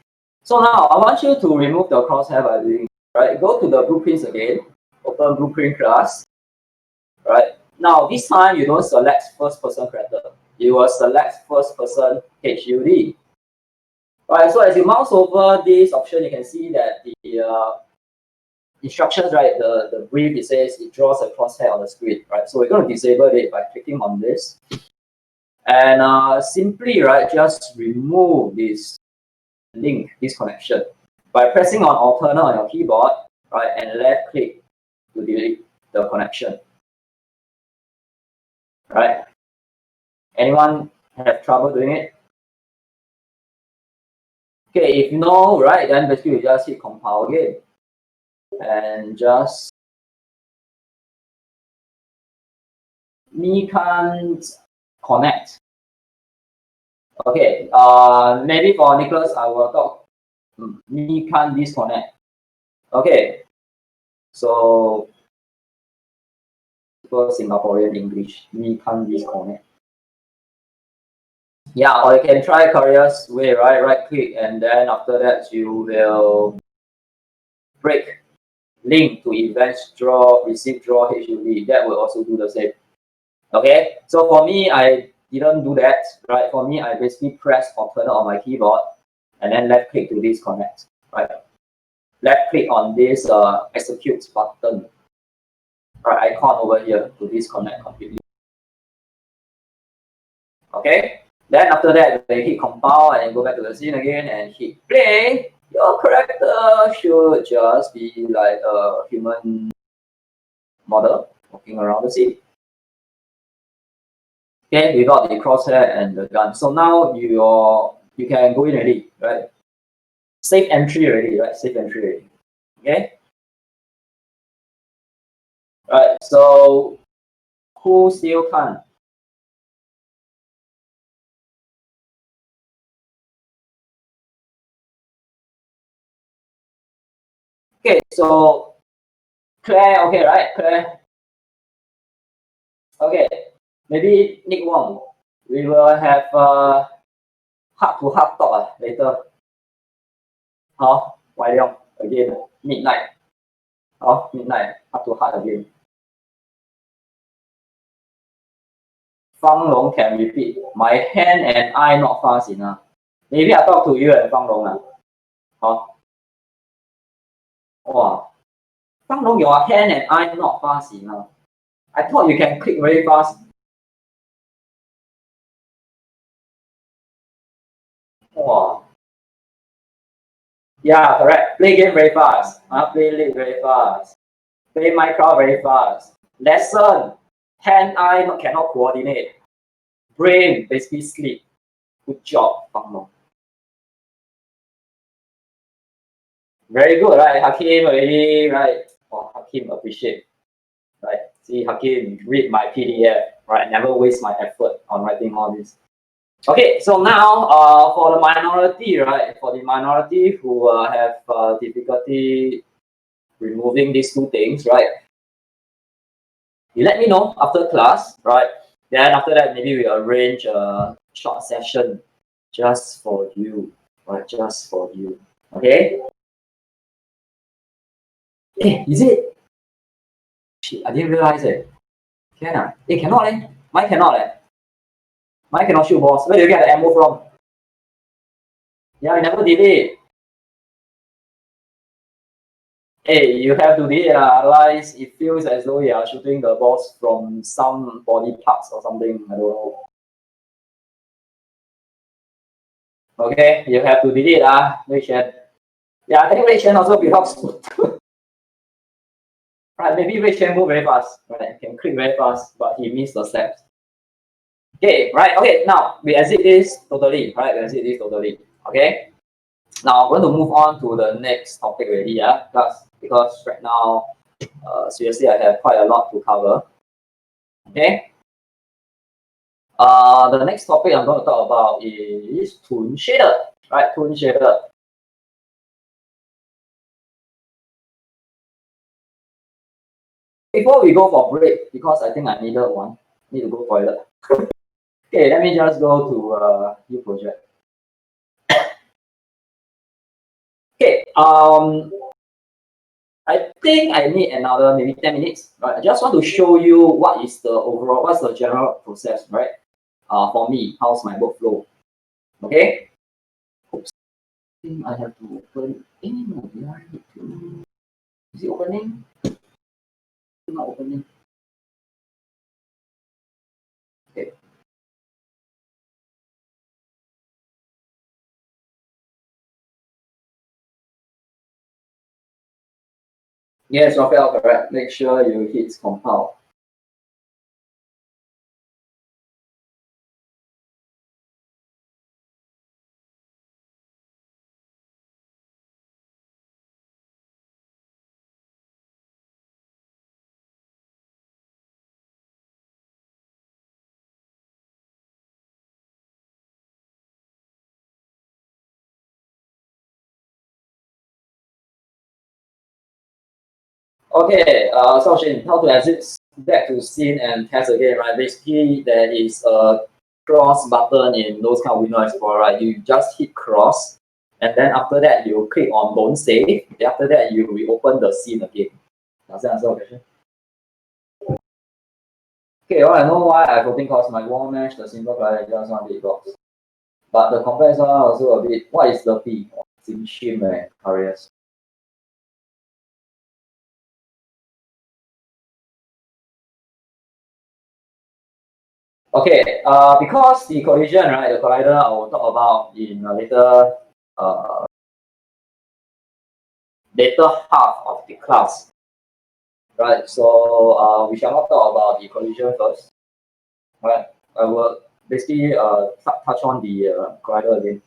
So now, I want you to remove the crosshair by doing, right, go to the blueprints again, open blueprint class, right? Now, this time, you don't select first person character. You will select first person HUD. Right, so as you mouse over this option, you can see that instructions, right? The brief, it says it draws a crosshair on the screen, right? So we're going to disable it by clicking on this. And simply, right, just remove this link, this connection, by pressing on alternate on your keyboard, right, and left click to delete the connection. Right? Anyone have trouble doing it? Okay, if no, right, then basically you just hit compile again and just me can't connect. Okay, maybe for Nicholas, I will talk me can't disconnect. Okay, so for Singaporean English, me can't disconnect. Yeah, or you can try Korea's way, right? Right click, and then after that you will break link to events draw, receive draw HUD. That will also do the same. Okay, so for me, I didn't do that, right? For me, I basically press alternate on my keyboard and then left click to disconnect, right? Left click on this execute button, right? Icon over here to disconnect completely. Okay, then after that, they hit compile and go back to the scene again and hit play. Your character should just be like a human model walking around the scene. Okay, we got the crosshair and the gun. So now you can go in already, right? Safe entry already, right? Safe entry already. Okay. Right. So who still can't? Okay. So Claire, okay, right? Claire. Okay. Maybe Nick Wong. We will have heart-to-heart talk later. 好，Wai Leong again midnight. 好 midnight heart-to-heart again. Fang Long can repeat. My hand and eye not fast enough. Maybe I talk to you and Fang Long. 好。哇 Fang Long, your hand and eye not fast enough. I thought you can click very fast. Wow. Yeah, correct. Play game very fast. Play League very fast. Play Minecraft very fast. Lesson. Hand eye cannot coordinate. Brain basically sleep. Good job, Fang Long. Very good, right? Hakim already, right? Oh, Hakim appreciate. Right? See, Hakim, read my PDF. Right? Never waste my effort on writing all this. Okay, so now for the minority, right? For the minority who have difficulty removing these two things, right? You let me know after class, right? Then after that, maybe we arrange a short session just for you, right? Just for you, okay? Hey, is it? Shit, I didn't realize it. Can ah? Hey, cannot eh? Mine cannot eh? Mine cannot shoot balls. Where do you get the ammo from? Yeah, I never did it. Hey, you have to do it, otherwise it feels as though you are shooting the balls from some body parts or something. I don't know. Okay, you have to delete Wei Xuan. Yeah, I think Wei Xuan also belongs to. Right, maybe Wei Xuan move very fast. Right, can click very fast, but he missed the steps. Okay, right. Okay, now we exit this totally. Right, we exit this totally. Okay. Now I'm going to move on to the next topic already. Yeah, because right now, seriously, I have quite a lot to cover. Okay. The next topic I'm going to talk about is Toon Shader, right? Toon Shader. Before we go for break, because I think I needed one, need to go toilet. Okay, let me just go to new project. Okay, I think I need another maybe 10 minutes. Right? I just want to show you what is the overall, what's the general process, right? For me, how's my workflow? Okay. Oops. I think I have to open. No, I need to. Is it opening? It's not opening. Okay. Yes, Raphael, correct. Make sure you hit compile. Okay, so Shane, how to exit back to scene and test again, right? Basically, there is a cross button in those kind of Windows Explorer, right? You just hit cross, and then after that, you click on don't save. After that, you reopen the scene again. Does that answer your question? Okay, well, I know why I voting cause my wall mesh, the simple client just one bit box. But the complex one also a bit, what is the P? Simshim and Arias. Okay, because the collision, right, the collider I will talk about in a later half of the class, right? So we shall not talk about the collision first, right? I will basically touch on the collider again.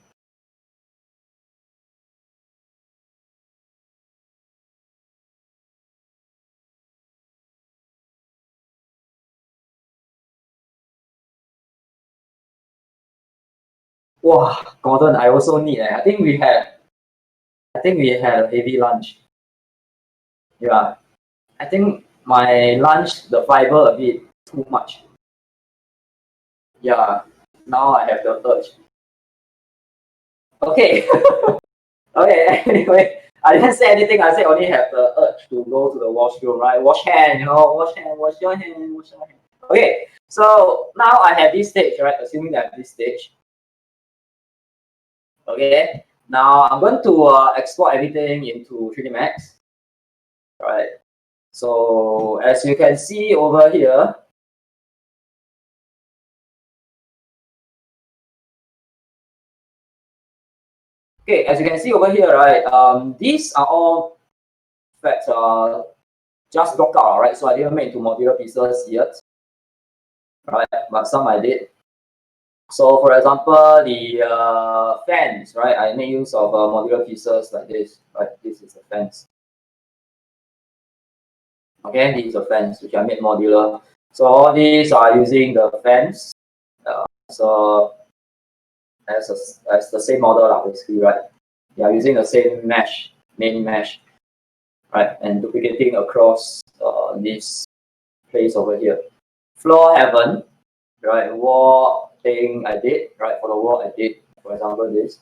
Wow, Gordon, I also need. I think we had a heavy lunch. Yeah, I think my lunch, the fiber a bit too much. Yeah, now I have the urge. Okay, okay. Anyway, I didn't say anything. I said only have the urge to go to the washroom, right? Wash hand, wash hand, wash your hand, wash your hand. Okay, so now I have this stage, right? Assuming that I have this stage. Okay, now I'm going to export everything into 3D Max. Right. So as you can see over here, okay, as you can see over here, right, these are all facts just blockout, right? So I didn't make into modular pieces yet, right? But some I did. So for example, the fans, right? I made use of modular pieces like this, right? This is the fence. Okay, this is the fence which I made modular. So all these are using the fence. So as the same model, basically, right? They are using the same mesh, main mesh, right? And duplicating across this place over here. Floor haven't, right? Wall thing I did, right? For the wall I did, for example, this.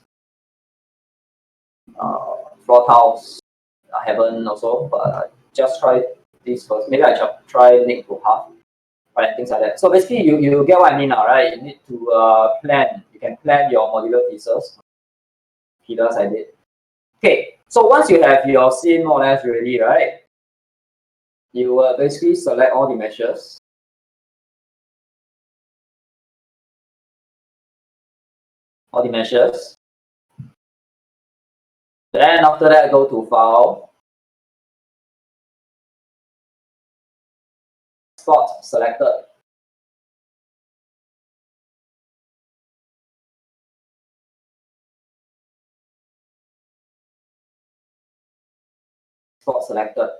Floor tiles I haven't also, but I just try this first. Maybe I shall try link to half, right? Things like that. So basically, you get what I mean now, right? You need to plan. You can plan your modular pieces. Pillars I did. Okay, so once you have your scene more or less ready, right? You will basically select all the meshes. All the meshes. Then after that, go to File, Spot Selected. Spot Selected.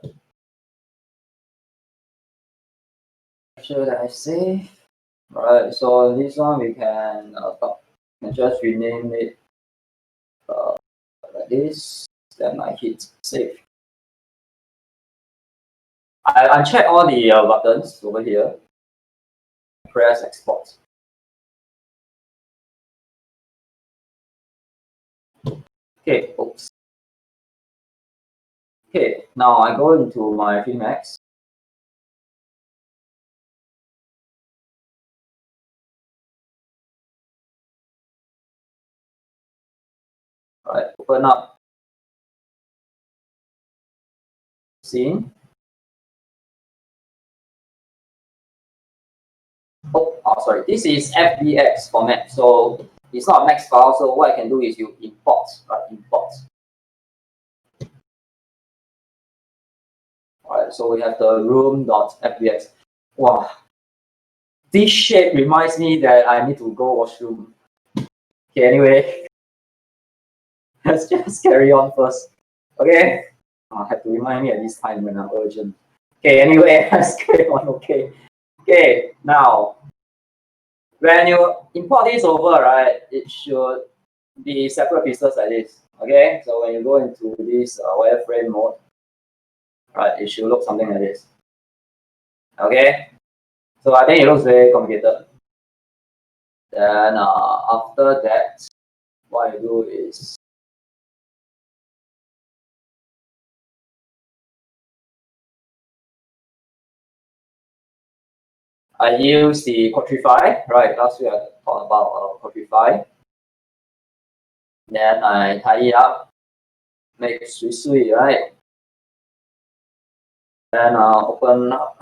Make sure that I save. Right, so this one we can just rename it like this. Then I hit save. I uncheck all the buttons over here. Press export. Okay, oops. Okay, now I go into my Vmax. Right, open up scene. Sorry, this is FBX format, so it's not a max file. So what I can do is you import, right? Import. Alright, so we have the room.fbx. Wow, this shape reminds me that I need to go washroom. Okay, anyway, let's just carry on first. Okay, I have to remind me at this time when I'm urgent. Okay, anyway, let's carry on. Okay, now when you import this over, right, it should be separate pieces like this. Okay, so when you go into this wireframe mode, right, it should look something like this. Okay, so I think it looks very complicated. Then after that, what I do is I use the Quadrify, right? Last week I talked about Quadrify. Then I tidy it up, make it sweet, right? Then open up,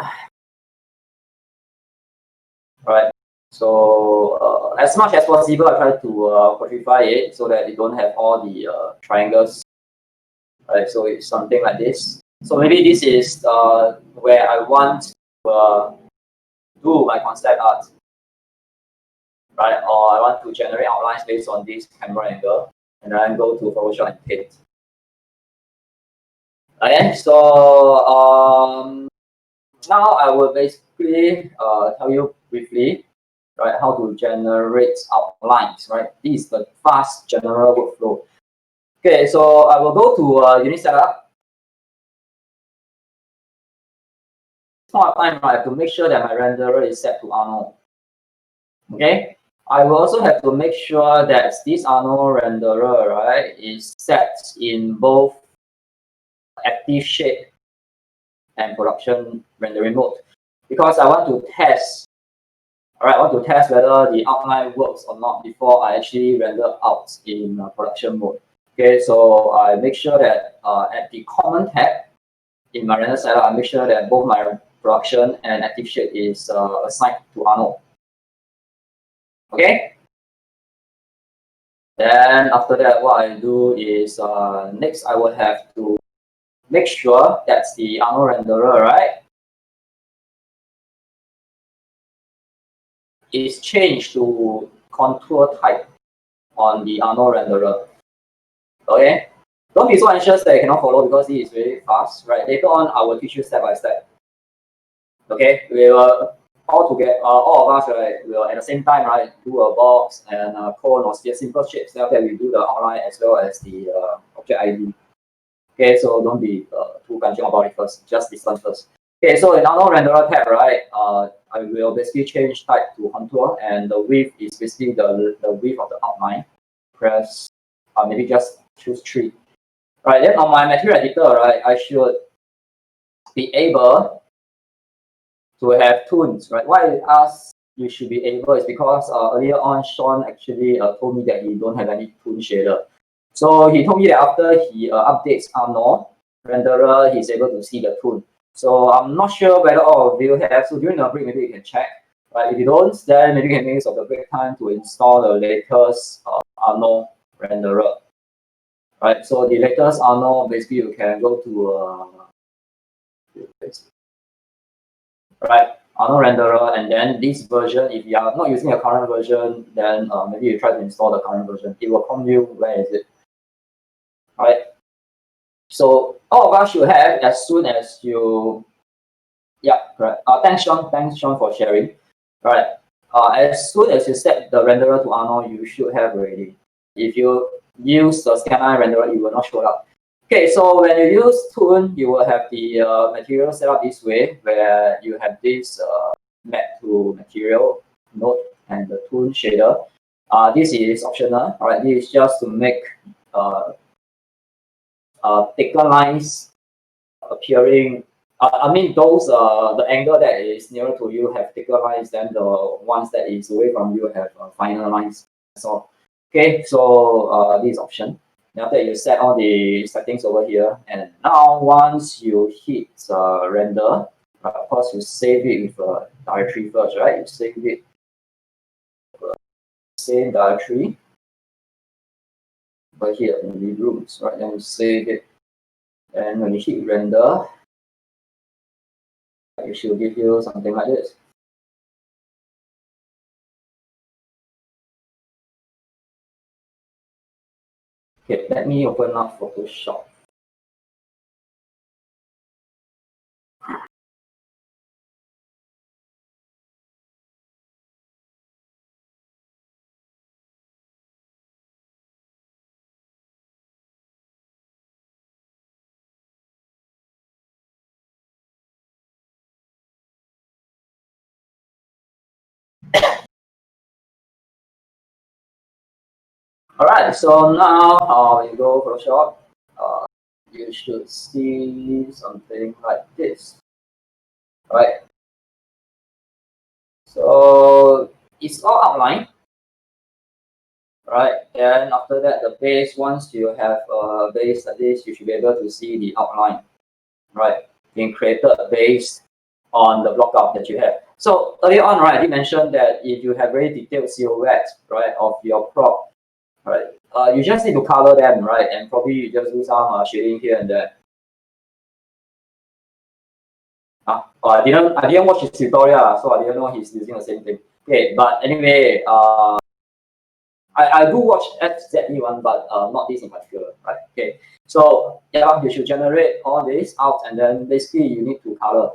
right? So as much as possible, I try to Quadrify it so that you don't have all the triangles, right? So it's something like this. So maybe this is where I want to do my concept art, right? Or I want to generate outlines based on this camera angle, and then go to Photoshop and paint. Okay, so now I will basically tell you briefly, right, how to generate outlines, right? This is the fast general workflow. Okay, so I will go to unit setup. Small time, right, I have to make sure that my renderer is set to Arnold. Okay, I will also have to make sure that this Arnold renderer, right, is set in both active shape and production rendering mode, because I want to test. Alright, I want to test whether the outline works or not before I actually render out in production mode. Okay, so I make sure that at the common tab in my render setup, I make sure that both my production and active shape is assigned to Arnold. Okay. Then after that, what I do is next I will have to make sure that's the Arnold renderer, right, is changed to contour type on the Arnold renderer. Okay, don't be so anxious that you cannot follow because it is very fast, right? Later on, I will teach you step by step. Okay, we will all together, all of us, right, will at the same time, right, do a box and a cone or sphere, simple shapes. Then after that, we do the outline as well as the object ID. Okay, so don't be too kanchiong about it first. Just this one first. Okay, so in Arnold renderer tab, right, I will basically change type to contour, and the width is basically the width of the outline. Press maybe just choose 3. Right, then on my material editor, right, I should be able to have toons, right? Why I ask you should be able is because earlier on, Sean actually told me that he don't have any toon shader. So he told me that after he updates Arnold renderer, he's able to see the toon. So I'm not sure whether all of you have. So during the break, maybe you can check. Right, if you don't, then maybe you can make use of the break time to install the latest Arnold renderer. Right, so the latest Arnold, basically you can go to right, Arnold renderer, and then this version, if you are not using a current version, then maybe you try to install the current version. It will prompt you, where is it? Right, so all of us should have as soon as you, yeah, correct. Thanks Sean for sharing. Right, as soon as you set the renderer to Arnold, you should have already. If you use the scanline renderer, it will not show up. Okay, so when you use toon, you will have the material set up this way, where you have this map to material node and the toon shader. This is optional. All right, this is just to make thicker lines appearing. I mean, those the angle that is nearer to you have thicker lines than the ones that is away from you have finer lines. So okay, so this is option. Then after that, you set all the settings over here. And now once you hit render, of course you save it with a directory first, right? You save it same directory over here in the rooms, right? Then you save it. And when you hit render, it should give you something like this. Okay, let me open up Photoshop. Alright, so now you go Photoshop, you should see something like this. Alright, so it's all outlined. Right, and after that, the base, once you have a base like this, you should be able to see the outline, right, being created based on the blockout that you have. So earlier on, right, I did mention that if you have very detailed silhouettes, right, of your prop, right, you just need to color them, right, and probably you just do some shading here and there. I didn't watch his tutorial, so I didn't know he's using the same thing. Okay, but anyway, I do watch FZE one, but not this in particular, right? Okay, so yeah, you should generate all this out, and then basically you need to color.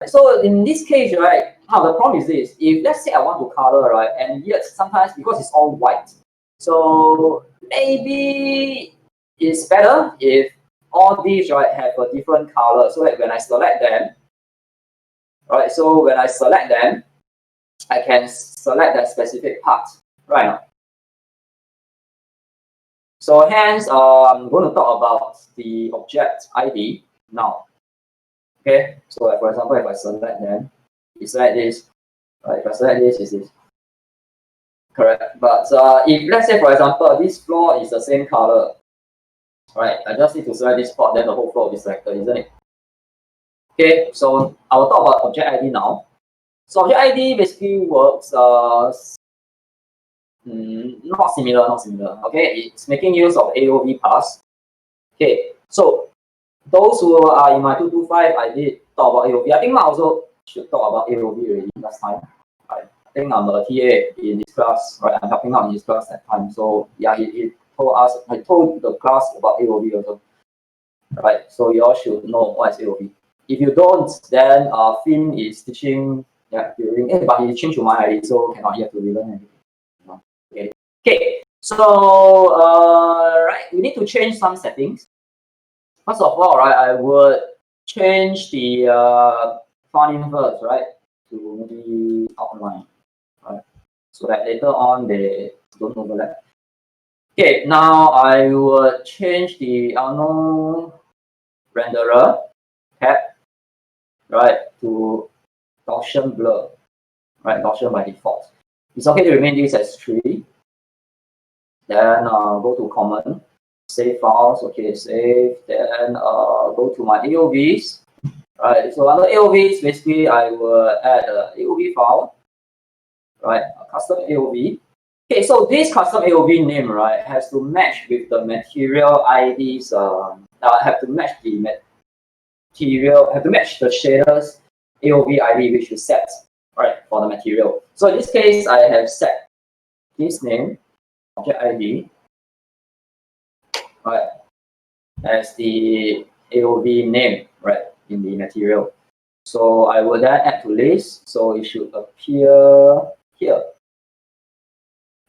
So in this case, right, now the problem is this: if let's say I want to color, right, and yet sometimes because it's all white, so maybe it's better if all these right have a different color, so that when I select them, right, so when I select them, I can select that specific part, right? So hence, I'm going to talk about the object ID now. Okay, so like for example, if I select them, it's like this. Right, if I select this, it's this. Correct. But if let's say, for example, this floor is the same color, right? I just need to select this spot, then the whole floor will be selected, isn't it? Okay, so I will talk about object ID now. So object ID basically works not similar. Okay, it's making use of AOV pass. Okay, so those who are in my 225, I did talk about AOV. I think I also should talk about AOV already last time. Right? I think I'm a TA in this class, right? I'm helping out in this class that time. So yeah, he told us, I told the class about AOV also. Right? So you all should know what is AOV. If you don't, then Finn is teaching, yeah, during, but he changed to my ID, so cannot yet to relearn anything. Okay. Okay. So right, we need to change some settings. First of all, right, I would change the font first, right, to maybe outline, right, so that later on they don't overlap. Okay, now I would change the Arno renderer cap, right, to Gaussian blur, right, Gaussian by default. It's okay to remain this as 3. Then go to common, save files, okay, save, then go to my AOVs. Right, so under AOVs, basically I will add a AOV file, right, a custom AOV. Okay, so this custom AOV name, right, has to match with the material IDs, have to match the material, have to match the shader's AOV ID which you set, right, for the material. So in this case, I have set this name, object ID, right, as the AOV name, right, in the material. So I will then add to list, so it should appear here.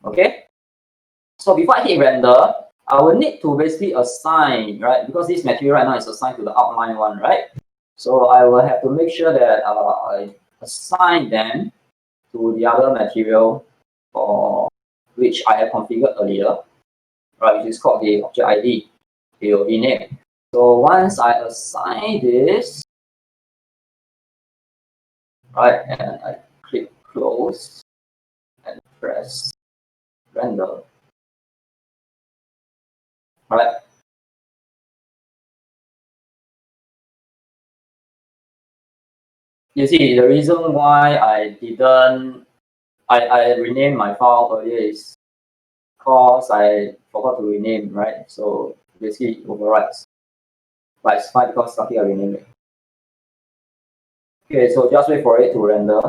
Okay. So before I hit render, I will need to basically assign, right, because this material right now is assigned to the outline one, right? So I will have to make sure that I assign them to the other material for which I have configured earlier, right, which is called the object ID, AOV name. So once I assign this, right, and I click close and press render. Alright. You see, the reason why I renamed my file earlier is because I forgot to rename, right? So basically it overwrites. But it's fine because something I renamed it. Okay, so just wait for it to render.